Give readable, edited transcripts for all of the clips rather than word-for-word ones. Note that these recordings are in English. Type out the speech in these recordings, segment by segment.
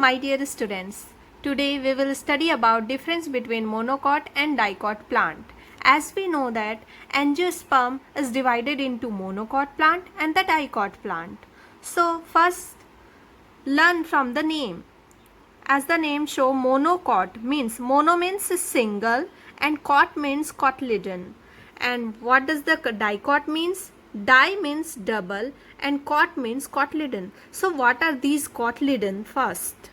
my dear students. Today we will study about difference between monocot and dicot plant. As we know that angiosperm is divided into monocot plant and the dicot plant. So first learn from the name. As the name show, monocot means mono means single and cot means cotyledon. And what does the dicot means? Di means double and cot means cotyledon. So what are these cotyledon first?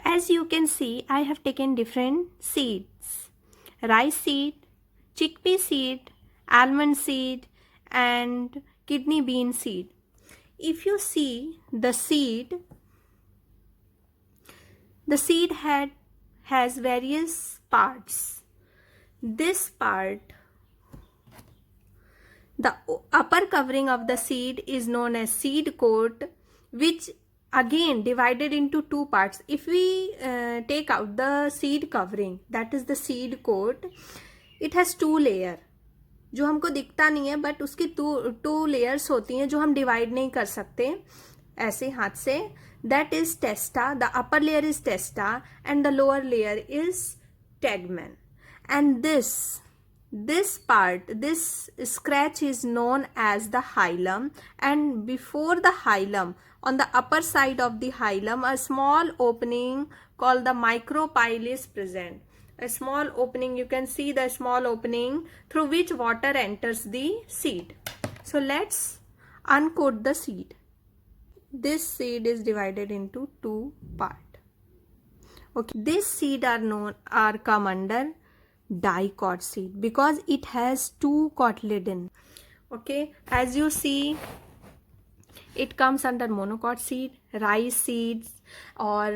As you can see, I have taken different seeds. Rice seed, chickpea seed, almond seed and kidney bean seed. If you see the seed head has various parts. This part, the upper covering of the seed is known as seed coat, which again divided into two parts. If we take out the seed covering, that is the seed coat, it has two layer. जो हमको दिखता नहीं है but उसकी two layers होती हैं जो हम डिवाइड नहीं कर सकते ऐसे हाथ से. That is testa. The upper layer is testa and the lower layer is tegmen. And this part, this scratch is known as the hilum, and before the hilum, on the upper side of the hilum, a small opening called the micropyle is present. A small opening, you can see the small opening through which water enters the seed. So let's uncoat the seed. This seed is divided into two parts. Okay, this seed are come under dicot seed because it has two cotyledon. Okay, as you see, it comes under monocot seed, rice seeds or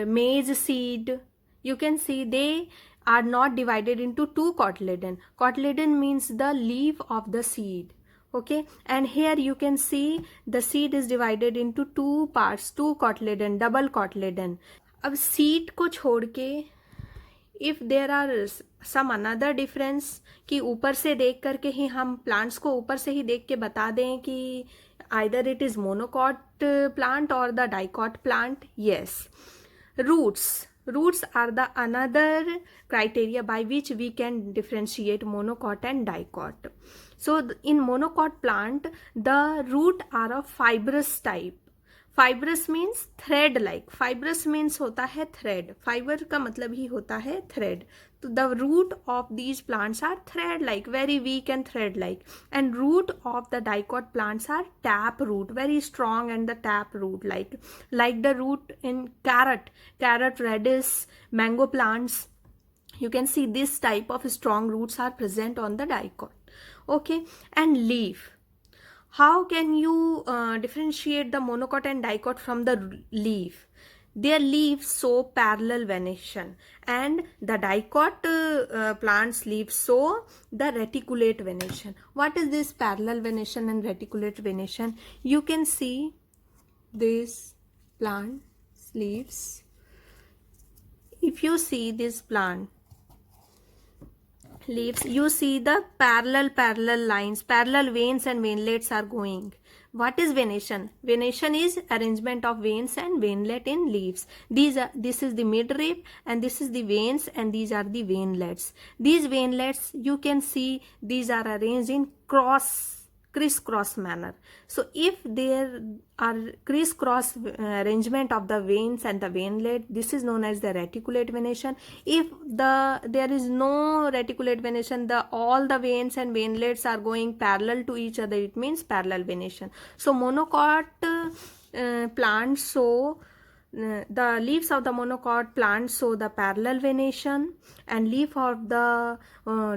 maize seed. You can see they are not divided into two cotyledon. Cotyledon means the leaf of the seed. Okay, and here you can see the seed is divided into two parts, two cotyledon, double cotyledon. अब seed को छोड़ के if there are some another difference कि ऊपर से देख करके ही हम plants को ऊपर से ही देख के बता दें कि either it is monocot plant or the dicot plant. Yes. Roots are the another criteria by which we can differentiate monocot and dicot. So in monocot plant, the root are of fibrous type. Fibrous means thread like. Fibrous means होता है thread. Fiber का मतलब ही होता है thread. So the root of these plants are thread like, very weak and thread like. And root of the dicot plants are tap root, very strong, and the tap root like the root in carrot, radish, mango plants. You can see this type of strong roots are present on the dicot. Okay, and leaf. How can you differentiate the monocot and dicot from the leaf? Their leaves show parallel venation, and the dicot plants leaves show the reticulate venation. What is this parallel venation and reticulate venation? You can see this plant leaves. If you see this plant leaves, you see the parallel lines, parallel veins and veinlets are going. What is venation? Venation is arrangement of veins and veinlet in leaves. This is the midrib and this is the veins and these are the veinlets. These veinlets, you can see these are arranged in crisscross manner. So if there are crisscross arrangement of the veins and the veinlet, this is known as the reticulate venation. If there is no reticulate venation, all the veins and veinlets are going parallel to each other, it means parallel venation. So monocot plants show the leaves of the monocot plants show the parallel venation, and leaf of the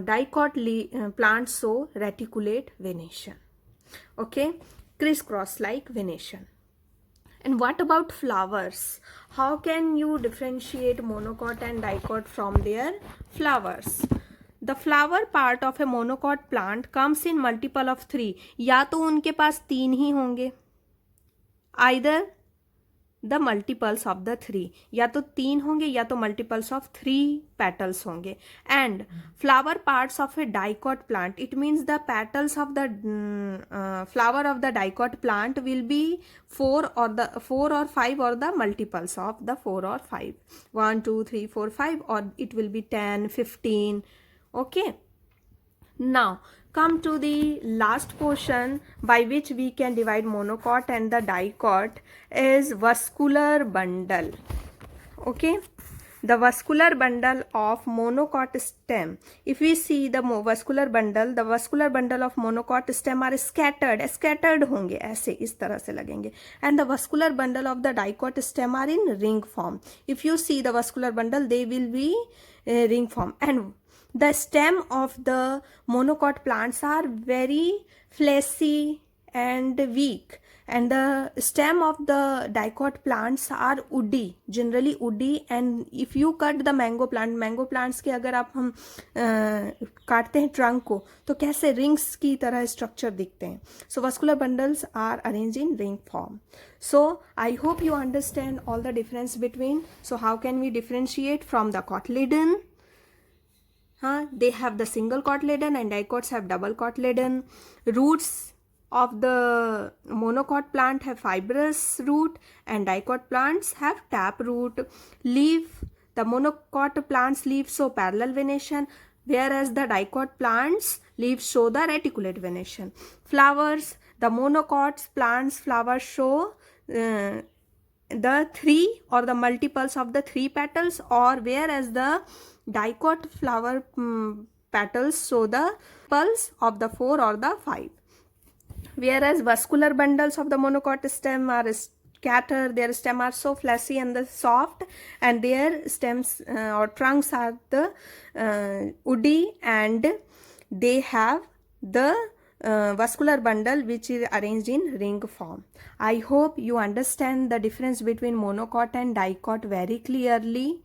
dicot plants show reticulate venation. Okay, crisscross like venation. And what about flowers? How can you differentiate monocot and dicot from their flowers? The flower part of a monocot plant comes in multiple of 3. या तो उनके पास 3 ही होंगे, either the multiples of the 3, या तो 3 होंगे या तो multiples of 3 petals होंगे. And flower parts of A dicot plant, it means the petals of the flower of the dicot plant will be 4 or 5 or the multiples of the 4 or 5, 1 2 3 4 5, or it will be 10 15. Okay, now come to the last portion by which we can divide monocot and the dicot is vascular bundle. Okay, the vascular bundle of monocot stem. If we see the vascular bundle of monocot stem are scattered होंगे, ऐसे इस तरह से लगेंगे. And the vascular bundle of the dicot stem are in ring form. If you see the vascular bundle, they will be ring form. And the stem of the monocot plants are very fleshy and weak, and the stem of the dicot plants are woody, generally woody. And if you cut the mango plants के अगर आप हम काटते हैं trunk को, तो कैसे rings की तरह स्ट्रक्चर दिखते हैं. So vascular bundles are arranged in ring form. So I hope you understand all the difference between. So how can we differentiate from the cotyledon? They have the single cotyledon and dicots have double cotyledon. Roots of the monocot plant have fibrous root and dicot plants have tap root. Leaf, the monocot plants leaves show parallel venation, whereas the dicot plants leaves show the reticulate venation. Flowers, the monocot plants flowers show the 3 or the multiples of the 3 petals, or whereas the dicot flower petals show the pulse of the 4 or the 5. Whereas vascular bundles of the monocot stem are scattered, their stem are so fleshy and the soft, and their stems or trunks are the woody, and they have the vascular bundle which is arranged in ring form. I hope you understand the difference between monocot and dicot very clearly.